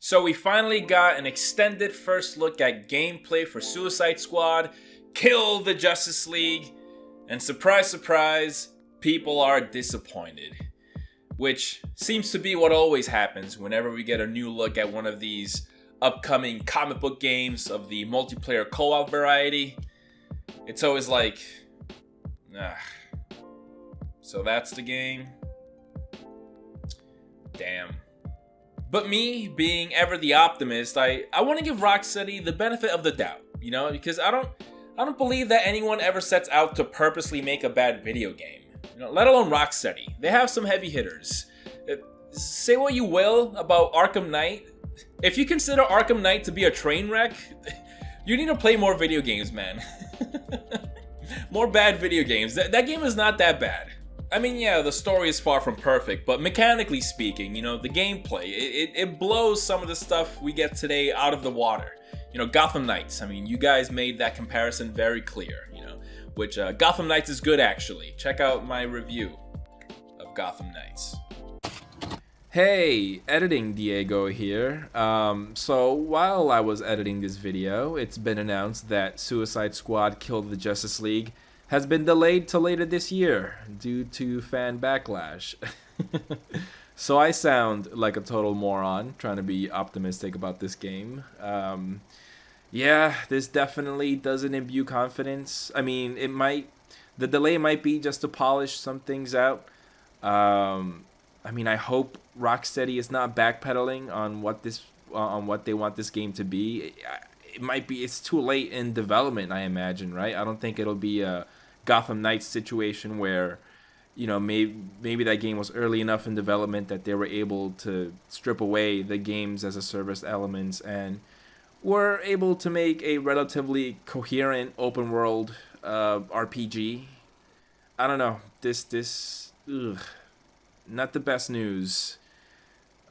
So we finally got an extended first look at gameplay for Suicide Squad, Kill the Justice League, and surprise, surprise, people are disappointed. Which seems to be what always happens whenever we get a new look at one of these upcoming comic book games of the multiplayer co-op variety. It's always like, ah, so that's the game? Damn. But me, being ever the optimist, I want to give Rocksteady the benefit of the doubt, because I don't believe that anyone ever sets out to purposely make a bad video game. Let alone Rocksteady. They have some heavy hitters. Say what you will about Arkham Knight. If you consider Arkham Knight to be a train wreck, you need to play more video games, man. More bad video games. That game is not that bad. I mean, yeah, the story is far from perfect, but mechanically speaking, the gameplay, it blows some of the stuff we get today out of the water. Gotham Knights, I mean, you guys made that comparison very clear, which Gotham Knights is good, actually. Check out my review of Gotham Knights. Hey, editing Diego here. So while I was editing this video, it's been announced that Suicide Squad Kill the Justice League has been delayed to later this year due to fan backlash. So I sound like a total moron trying to be optimistic about this game. Yeah, this definitely doesn't imbue confidence. I mean, the delay might be just to polish some things out. I mean, I hope Rocksteady is not backpedaling on what they want this game to be. It's too late in development, I imagine, right? I don't think it'll be a Gotham Knights situation where, maybe that game was early enough in development that they were able to strip away the games as a service elements and were able to make a relatively coherent open world RPG. I don't know. Not the best news.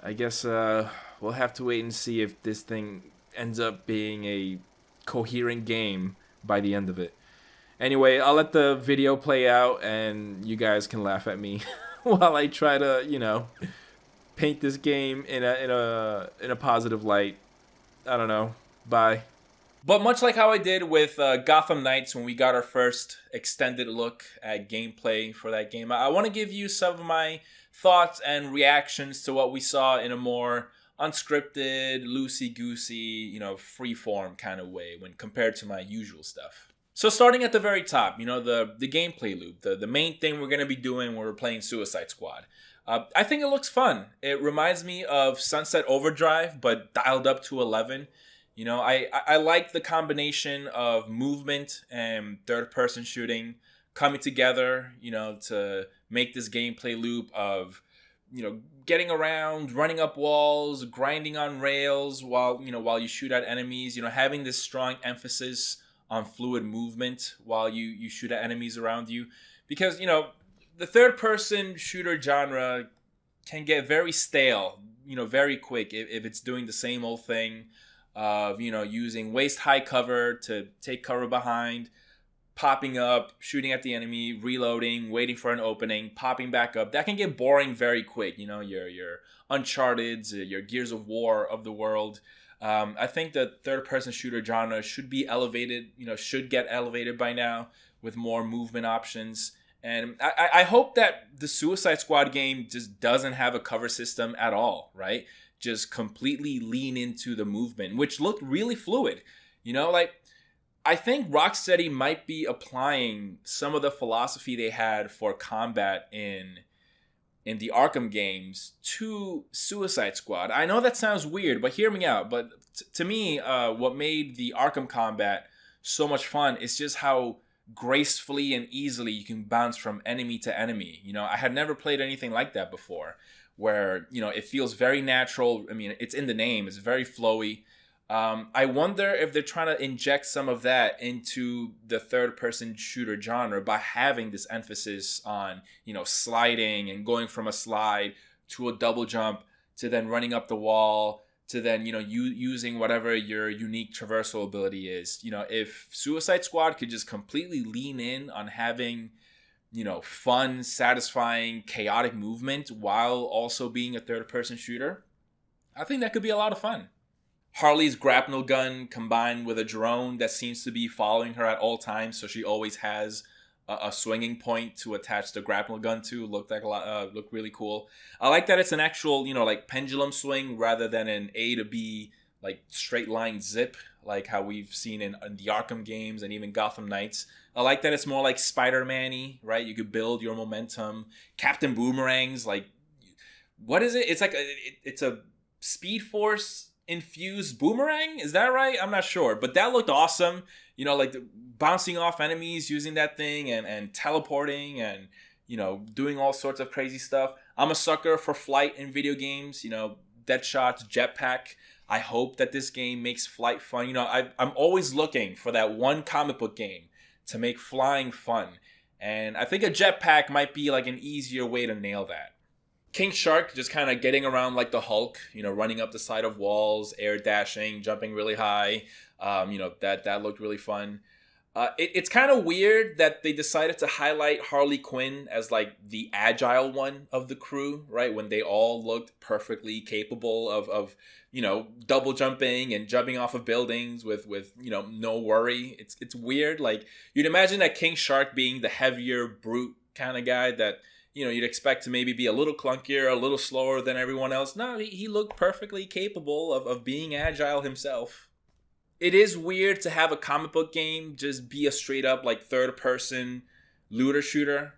I guess we'll have to wait and see if this thing ends up being a coherent game by the end of it. Anyway, I'll let the video play out and you guys can laugh at me while I try to, paint this game in a positive light. I don't know. Bye. But much like how I did with Gotham Knights when we got our first extended look at gameplay for that game, I want to give you some of my thoughts and reactions to what we saw in a more unscripted, loosey-goosey, free-form kind of way when compared to my usual stuff. So starting at the very top, the gameplay loop, the main thing we're going to be doing when we're playing Suicide Squad. I think it looks fun. It reminds me of Sunset Overdrive, but dialed up to 11. I like the combination of movement and third-person shooting coming together, to make this gameplay loop of, getting around, running up walls, grinding on rails while you shoot at enemies, having this strong emphasis on fluid movement while you shoot at enemies around you. Because, the third-person shooter genre can get very stale, very quick if it's doing the same old thing of, using waist-high cover to take cover behind, popping up, shooting at the enemy, reloading, waiting for an opening, popping back up. That can get boring very quick. Your Uncharted, your Gears of War of the world. I think the third-person shooter genre should be elevated, should get elevated by now with more movement options. And I hope that the Suicide Squad game just doesn't have a cover system at all, right? Just completely lean into the movement, which looked really fluid. I think Rocksteady might be applying some of the philosophy they had for combat in the Arkham games to Suicide Squad. I know that sounds weird, but hear me out. But to me, what made the Arkham combat so much fun is just how gracefully and easily you can bounce from enemy to enemy. I had never played anything like that before, where, it feels very natural. I mean, it's in the name. It's very flowy. I wonder if they're trying to inject some of that into the third-person shooter genre by having this emphasis on, sliding and going from a slide to a double jump to then running up the wall to then, using whatever your unique traversal ability is. If Suicide Squad could just completely lean in on having, fun, satisfying, chaotic movement while also being a third-person shooter, I think that could be a lot of fun. Harley's grapnel gun combined with a drone that seems to be following her at all times, so she always has a swinging point to attach the grapnel gun to. Look really cool. I like that it's an actual like pendulum swing rather than an A to B like straight line zip like how we've seen in the Arkham games and even Gotham Knights. I like that it's more like Spider-Man-y, right? You could build your momentum. Captain Boomerang's like, what is it? It's like it's a Speed Force infused boomerang. Is that right? I'm not sure, but that looked awesome. Like bouncing off enemies using that thing and teleporting and doing all sorts of crazy stuff. I'm a sucker for flight in video games. Deadshot's jetpack. I hope that this game makes flight fun. I'm always looking for that one comic book game to make flying fun, and I think a jetpack might be like an easier way to nail that. King Shark just kind of getting around like the Hulk, running up the side of walls, air dashing, jumping really high. That looked really fun. It's kind of weird that they decided to highlight Harley Quinn as like the agile one of the crew, right? When they all looked perfectly capable of double jumping and jumping off of buildings with no worry. It's weird. Like you'd imagine that King Shark being the heavier brute kind of guy that you'd expect to maybe be a little clunkier, a little slower than everyone else. No, he looked perfectly capable of being agile himself. It is weird to have a comic book game just be a straight up like third person looter shooter,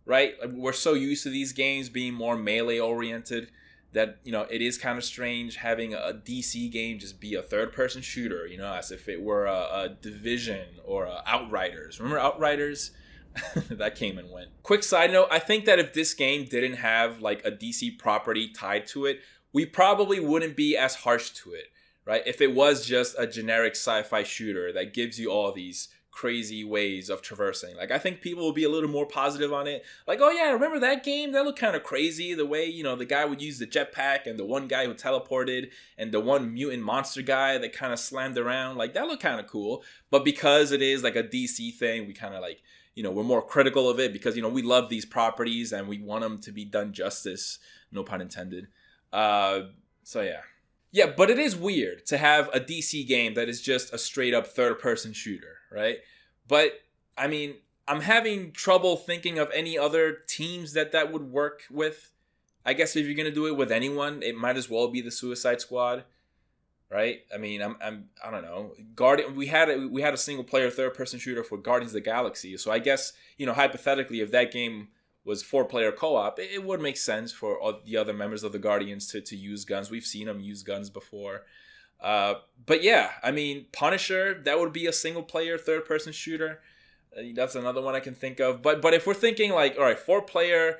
right? Like, we're so used to these games being more melee oriented that it is kind of strange having a DC game just be a third person shooter, as if it were a Division or a Outriders. Remember Outriders? That came and went. Quick side note, I think that if this game didn't have like a DC property tied to it, we probably wouldn't be as harsh to it, right? If it was just a generic sci-fi shooter that gives you all these crazy ways of traversing, like I think people will be a little more positive on it. Like, oh yeah, remember that game? That looked kind of crazy. The way, the guy would use the jetpack and the one guy who teleported and the one mutant monster guy that kind of slammed around. Like that looked kind of cool. But because it is like a DC thing, we kind of like, we're more critical of it because, we love these properties and we want them to be done justice. No pun intended. So yeah. Yeah, but it is weird to have a DC game that is just a straight up third person shooter, right? But I mean, I'm having trouble thinking of any other teams that would work with. I guess if you're going to do it with anyone, it might as well be the Suicide Squad. Right? I mean, I don't know. We had a single player third person shooter for Guardians of the Galaxy. So I guess, hypothetically, if that game was 4-player co-op, it would make sense for all the other members of the Guardians to use guns. We've seen them use guns before. But yeah, I mean, Punisher, that would be a single player third person shooter. That's another one I can think of. But if we're thinking like, all right, 4-player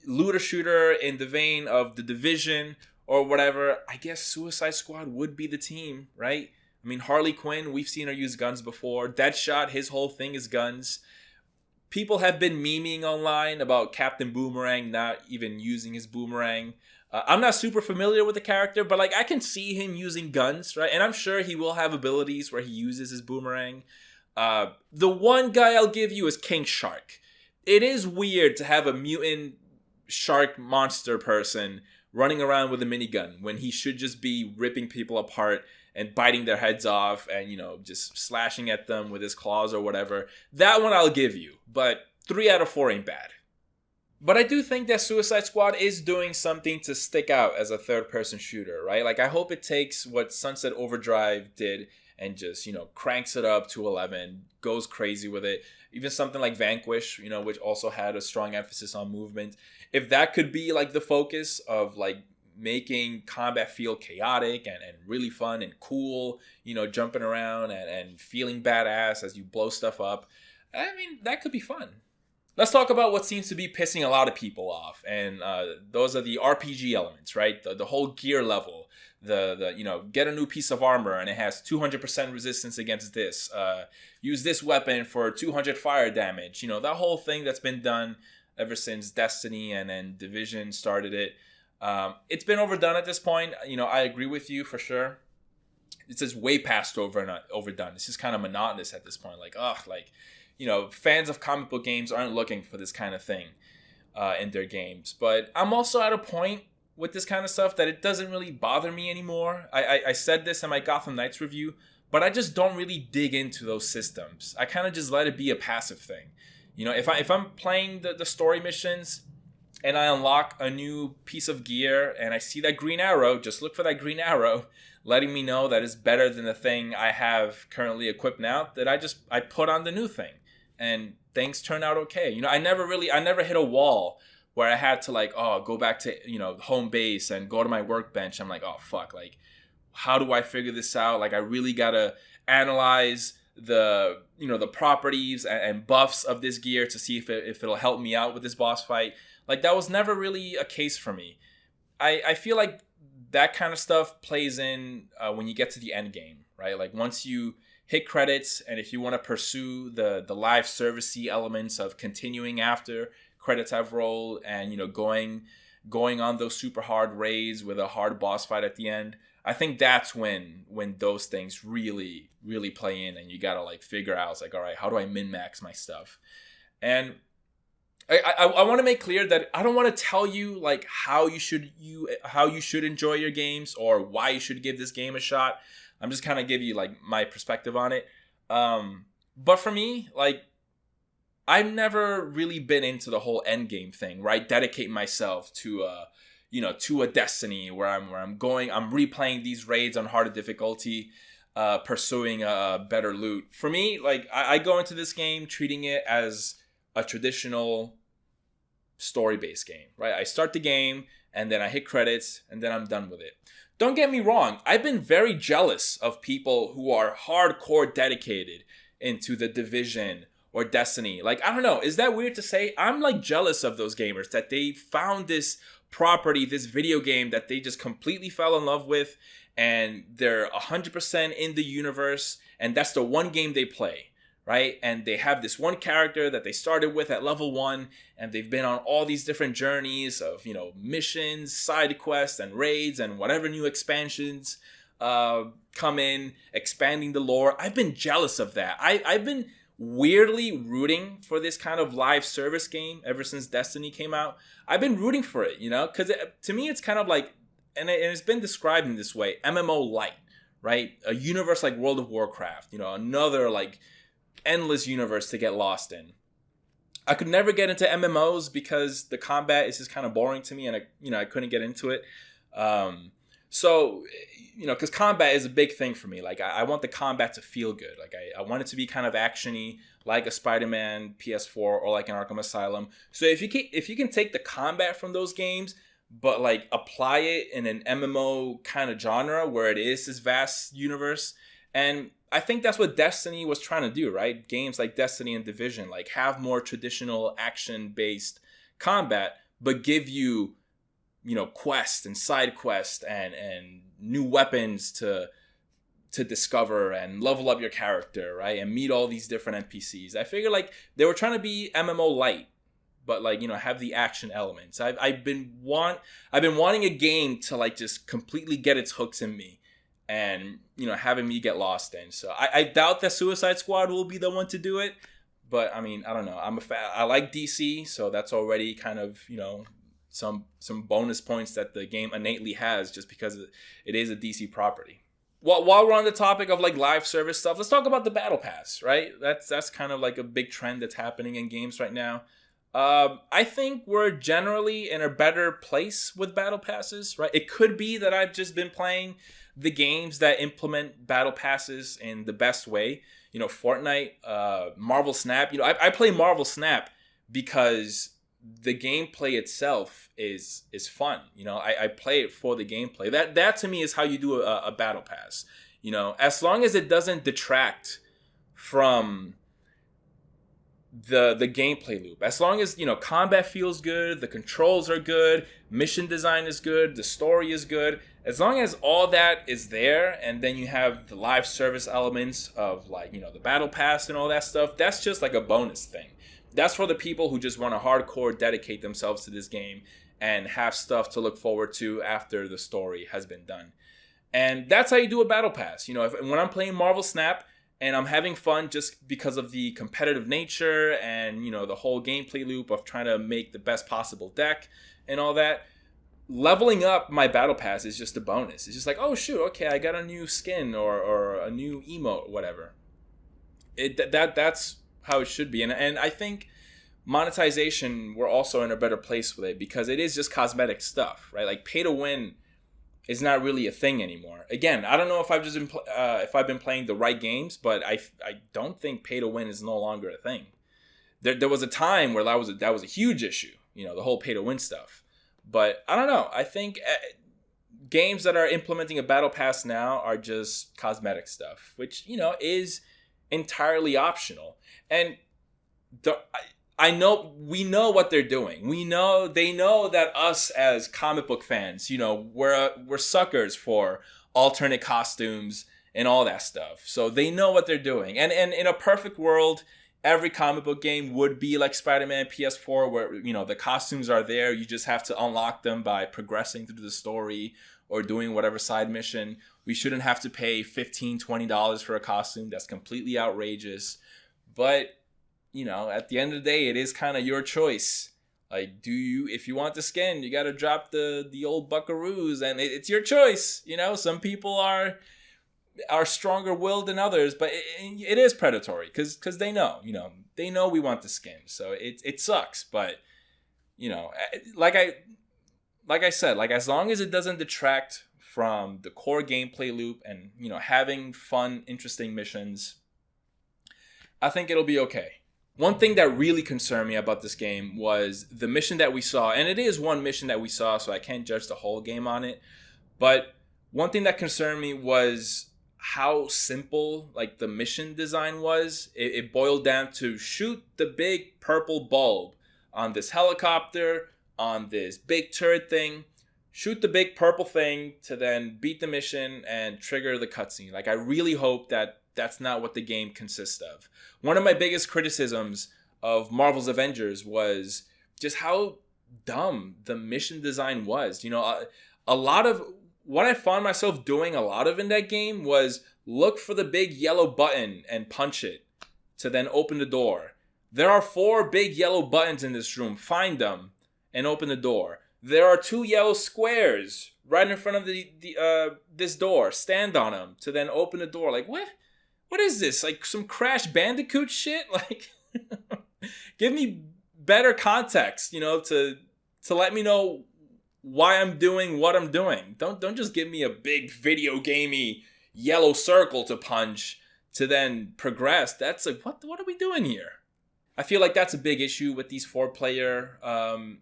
looter shooter in the vein of The Division or whatever, I guess Suicide Squad would be the team, right? I mean, Harley Quinn, we've seen her use guns before. Deadshot, his whole thing is guns. People have been memeing online about Captain Boomerang not even using his boomerang. I'm not super familiar with the character, but like I can see him using guns, right? And I'm sure he will have abilities where he uses his boomerang. The one guy I'll give you is King Shark. It is weird to have a mutant shark monster person running around with a minigun when he should just be ripping people apart and biting their heads off and, just slashing at them with his claws or whatever. That one I'll give you, but 3 out of 4 ain't bad. But I do think that Suicide Squad is doing something to stick out as a third-person shooter, right? Like, I hope it takes what Sunset Overdrive did and just, cranks it up to 11, goes crazy with it. Even something like Vanquish, which also had a strong emphasis on movement. If that could be like the focus of like making combat feel chaotic and really fun and cool, jumping around and feeling badass as you blow stuff up, I mean, that could be fun. Let's talk about what seems to be pissing a lot of people off. And those are the RPG elements, right? The whole gear level. The get a new piece of armor and it has 200% resistance against this. Use this weapon for 200 fire damage. That whole thing that's been done ever since Destiny and then Division started it. It's been overdone at this point. I agree with you for sure. It's just way past overdone. It's just kind of monotonous at this point. Fans of comic book games aren't looking for this kind of thing in their games. But I'm also at a point with this kind of stuff that it doesn't really bother me anymore. I said this in my Gotham Knights review, but I just don't really dig into those systems. I kind of just let it be a passive thing. You know, if I'm playing the story missions and I unlock a new piece of gear and I see that green arrow, just look for that green arrow, letting me know that it's better than the thing I have currently equipped now, that I put on the new thing, and things turn out okay. You know, I never hit a wall where I had to like, oh, go back to, you know, home base and go to my workbench. I'm like, oh fuck, like how do I figure this out? Like I really gotta analyze the, you know, the properties and buffs of this gear to see if it'll help me out with this boss fight. Like that was never really a case for me. I feel like that kind of stuff plays in when you get to the end game, right? Like once you hit credits, and if you want to pursue the live servicey elements of continuing after credits have rolled, and you know going on those super hard raids with a hard boss fight at the end, I think that's when those things really play in, and you gotta like figure out, it's like, all right, how do I min max my stuff? And I want to make clear that I don't want to tell you like how you should enjoy your games or why you should give this game a shot. I'm just kind of give you like my perspective on it. But for me, like I've never really been into the whole end game thing, where I dedicate myself to to a Destiny where I'm replaying these raids on harder difficulty, pursuing a better loot. For me, like I go into this game treating it as a traditional story-based game, right? I start the game and then I hit credits and then I'm done with it. Don't get me wrong, I've been very jealous of people who are hardcore dedicated into the Division or Destiny. Like, I don't know, is that weird to say? I'm like jealous of those gamers that they found this property, this video game that they just completely fell in love with, and they're 100% in the universe, and that's the one game they play. Right? And they have this one character that they started with at level 1, and they've been on all these different journeys of, you know, missions, side quests, and raids, and whatever new expansions come in, expanding the lore. I've been jealous of that. I've been weirdly rooting for this kind of live service game ever since Destiny came out. I've been rooting for it, you know, because to me it's kind of like, and it's been described in this way, MMO light, right? A universe like World of Warcraft, you know, another like endless universe to get lost in. I could never get into MMOs because the combat is just kind of boring to me, and I couldn't get into it. So, you know, because combat is a big thing for me. Like I want the combat to feel good. Like I want it to be kind of actiony, like a Spider-Man PS4 or like an Arkham Asylum. So if you can take the combat from those games, but like apply it in an MMO kind of genre where it is this vast universe, and I think that's what Destiny was trying to do, right? Games like Destiny and Division, like have more traditional action-based combat, but give you, you know, quests and side quests and new weapons to discover and level up your character, right? And meet all these different NPCs. I figure like they were trying to be MMO light, but like, you know, have the action elements. I've been wanting a game to like just completely get its hooks in me, and, you know, having me get lost in. So I doubt that Suicide Squad will be the one to do it. But I mean, I don't know. I like DC, so that's already kind of, you know, some bonus points that the game innately has just because it is a DC property. While we're on the topic of like live service stuff, let's talk about the Battle Pass, right? That's kind of like a big trend that's happening in games right now. I think we're generally in a better place with Battle Passes, right? It could be that I've just been playing the games that implement battle passes in the best way. You know, Fortnite, Marvel Snap. You know, I play Marvel Snap because the gameplay itself is fun. You know, I play it for the gameplay. That to me is how you do a battle pass. You know, as long as it doesn't detract from the gameplay loop, as long as, you know, combat feels good, the controls are good, mission design is good, the story is good, as long as all that is there, and then you have the live service elements of like, you know, the battle pass and all that stuff, that's just like a bonus thing. That's for the people who just want to hardcore dedicate themselves to this game and have stuff to look forward to after the story has been done. And that's how you do a battle pass. You know, when I'm playing Marvel Snap and I'm having fun just because of the competitive nature and, you know, the whole gameplay loop of trying to make the best possible deck and all that, leveling up my battle pass is just a bonus. It's just like, oh shoot, okay, I got a new skin or a new emote, whatever. That's how it should be, and I think monetization, we're also in a better place with it because it is just cosmetic stuff, right? Like pay to win is not really a thing anymore. Again, I don't know if if I've been playing the right games, but I don't think pay to win is no longer a thing. There was a time where that was a huge issue, the whole pay to win stuff. But I don't know. I think games that are implementing a battle pass now are just cosmetic stuff, which is entirely optional. And we know what they're doing. They know that us as comic book fans, we're suckers for alternate costumes and all that stuff. So they know what they're doing. And in a perfect world, every comic book game would be like Spider-Man PS4, where the costumes are there. You just have to unlock them by progressing through the story or doing whatever side mission. We shouldn't have to pay $15-$20 for a costume. That's completely outrageous. But at the end of the day, it is kind of your choice. Like, if you want the skin, you got to drop the old buckaroos, and it's your choice. Some people are stronger willed than others, but it is predatory because they know we want the skin. So it sucks, but like I said, like as long as it doesn't detract from the core gameplay loop and having fun, interesting missions, I think it'll be okay. One thing that really concerned me about this game was the mission that we saw, and it is one mission that we saw, so I can't judge the whole game on it. But one thing that concerned me was how simple like the mission design was. It boiled down to shoot the big purple bulb on this helicopter, on this big turret thing, shoot the big purple thing to then beat the mission and trigger the cutscene. Like I really hope that that's not what the game consists of. One of my biggest criticisms of Marvel's Avengers was just how dumb the mission design was. A lot of what I found myself doing a lot of in that game was look for the big yellow button and punch it to then open the door. There are 4 big yellow buttons in this room. Find them and open the door. There are 2 yellow squares right in front of this door. Stand on them to then open the door. Like, what? What is this? Like some Crash Bandicoot shit? Like, give me better context, to let me know why I'm doing what I'm doing. Don't just give me a big video gamey yellow circle to punch to then progress. That's like, what are we doing here? I feel like that's a big issue with these 4-player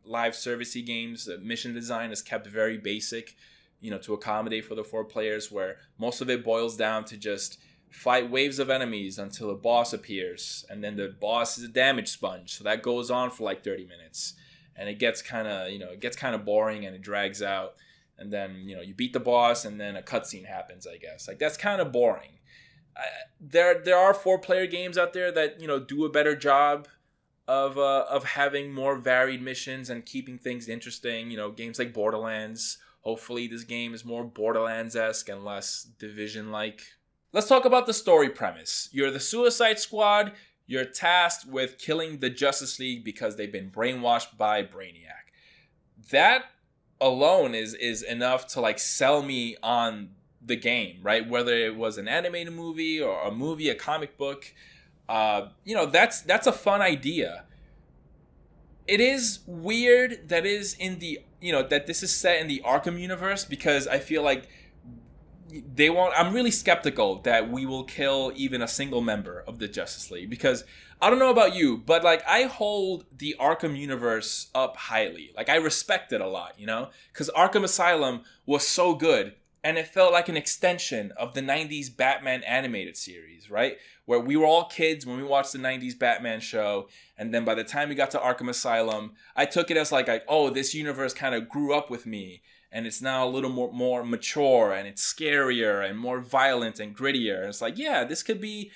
live servicey games. The mission design is kept very basic, to accommodate for the 4 players, where most of it boils down to just fight waves of enemies until a boss appears, and then the boss is a damage sponge, so that goes on for like 30 minutes, and it gets kind of boring and it drags out, and then you beat the boss and then a cutscene happens. I guess like that's kind of boring. There are 4-player games out there that do a better job of having more varied missions and keeping things interesting. Games like Borderlands. Hopefully this game is more Borderlands-esque and less Division-like. Let's talk about the story premise. You're the Suicide Squad. You're tasked with killing the Justice League because they've been brainwashed by Brainiac. That alone is enough to like sell me on the game, right? Whether it was an animated movie or a movie, a comic book, that's a fun idea. It is weird that is in the that this is set in the Arkham universe, because I feel like I'm really skeptical that we will kill even a single member of the Justice League, because I don't know about you, but like I hold the Arkham universe up highly. Like I respect it a lot, because Arkham Asylum was so good, and it felt like an extension of the 90s Batman animated series, right? Where we were all kids when we watched the 90s Batman show, and then by the time we got to Arkham Asylum, I took it as like oh, this universe kind of grew up with me. And it's now a little more mature, and it's scarier and more violent and grittier. And it's like, yeah, this could be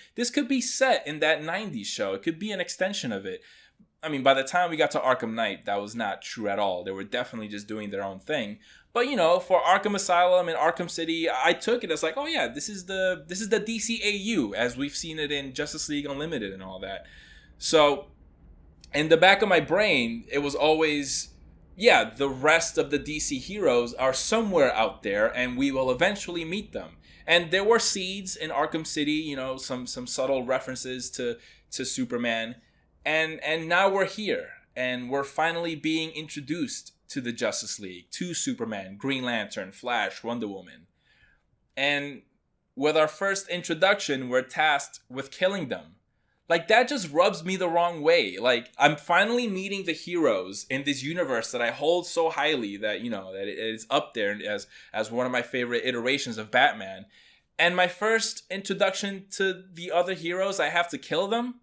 set in that 90s show. It could be an extension of it. I mean, by the time we got to Arkham Knight, that was not true at all. They were definitely just doing their own thing. But for Arkham Asylum and Arkham City, I took it as like, oh yeah, this is the DCAU as we've seen it in Justice League Unlimited and all that. So in the back of my brain, it was always yeah, the rest of the DC heroes are somewhere out there, and we will eventually meet them. And there were seeds in Arkham City, some subtle references to Superman, and now we're here, and we're finally being introduced to the Justice League, to Superman, Green Lantern, Flash, Wonder Woman, and with our first introduction, we're tasked with killing them. Like, that just rubs me the wrong way. Like, I'm finally meeting the heroes in this universe that I hold so highly, that that it is up there as one of my favorite iterations of Batman. And my first introduction to the other heroes, I have to kill them.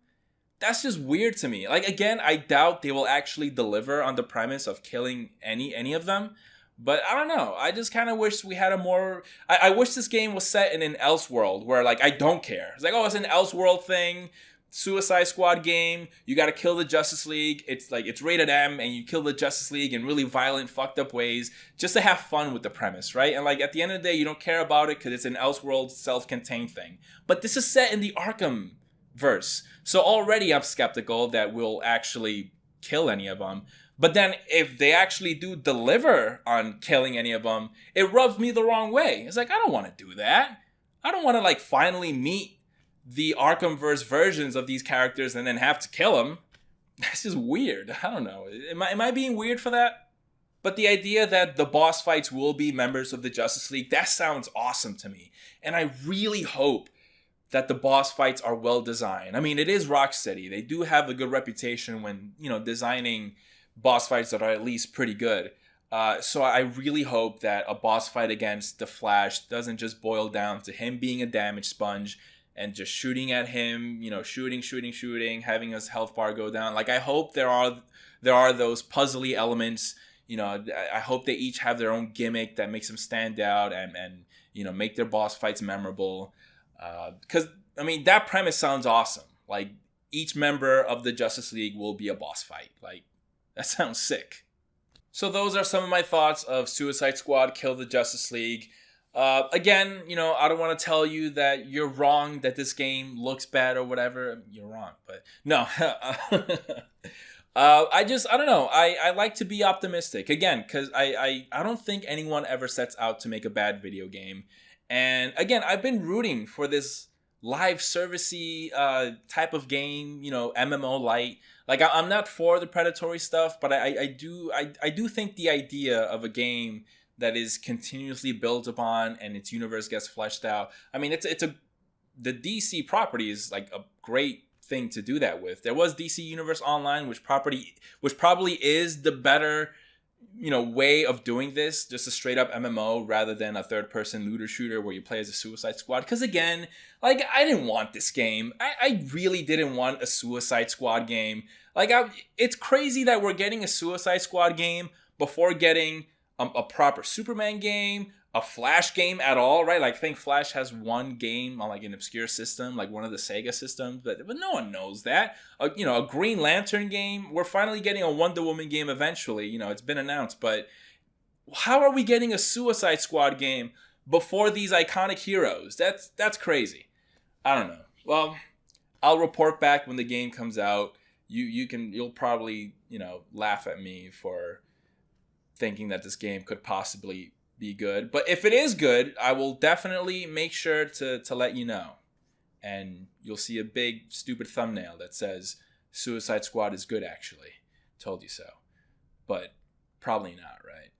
That's just weird to me. Like, again, I doubt they will actually deliver on the premise of killing any of them. But I don't know. I just kind of wish we had a more. I wish this game was set in an Elseworld where, like, I don't care. It's like, oh, it's an Elseworld thing, Suicide Squad game. You got to kill the Justice League. It's like, it's rated M, and you kill the Justice League in really violent, fucked up ways just to have fun with the premise, right? And, like, at the end of the day, you don't care about it because it's an Elseworld self-contained thing. But this is set in the Arkham verse, so already I'm skeptical that we'll actually kill any of them. But then if they actually do deliver on killing any of them, it rubs me the wrong way. It's like, I don't want to do that. I don't want to, like, finally meet the Arkhamverse versions of these characters and then have to kill them. That's just weird. I don't know. Am I being weird for that? But the idea that the boss fights will be members of the Justice League, that sounds awesome to me. And I really hope that the boss fights are well designed. I mean, it is Rocksteady. They do have a good reputation when, designing boss fights that are at least pretty good. So I really hope that a boss fight against the Flash doesn't just boil down to him being a damage sponge and just shooting at him, shooting, having his health bar go down. Like, I hope there are those puzzly elements. I hope they each have their own gimmick that makes them stand out and make their boss fights memorable. Because, I mean, that premise sounds awesome. Like, each member of the Justice League will be a boss fight. Like, that sounds sick. So those are some of my thoughts of Suicide Squad Kill the Justice League. Again, I don't want to tell you that you're wrong, that this game looks bad or whatever. You're wrong, but no. I don't know. I like to be optimistic. Again, because I don't think anyone ever sets out to make a bad video game. And again, I've been rooting for this live servicey type of game, MMO light. Like, I'm not for the predatory stuff, but I do think the idea of a game that is continuously built upon and its universe gets fleshed out. I mean, the DC property is like a great thing to do that with. There was DC Universe Online, which probably is the better way of doing this, just a straight up MMO rather than a third person looter shooter where you play as a Suicide Squad. Because again, like, I didn't want this game. I really didn't want a Suicide Squad game. Like, it's crazy that we're getting a Suicide Squad game before getting a proper Superman game, a Flash game at all, right? Like, I think Flash has one game on, like, an obscure system, like one of the Sega systems, but no one knows that. A Green Lantern game. We're finally getting a Wonder Woman game eventually. It's been announced, but how are we getting a Suicide Squad game before these iconic heroes? That's crazy. I don't know. Well, I'll report back when the game comes out. You'll probably, laugh at me for thinking that this game could possibly be good. But if it is good, I will definitely make sure to let you know. And you'll see a big stupid thumbnail that says Suicide Squad is good, actually. Told you so. But probably not, right?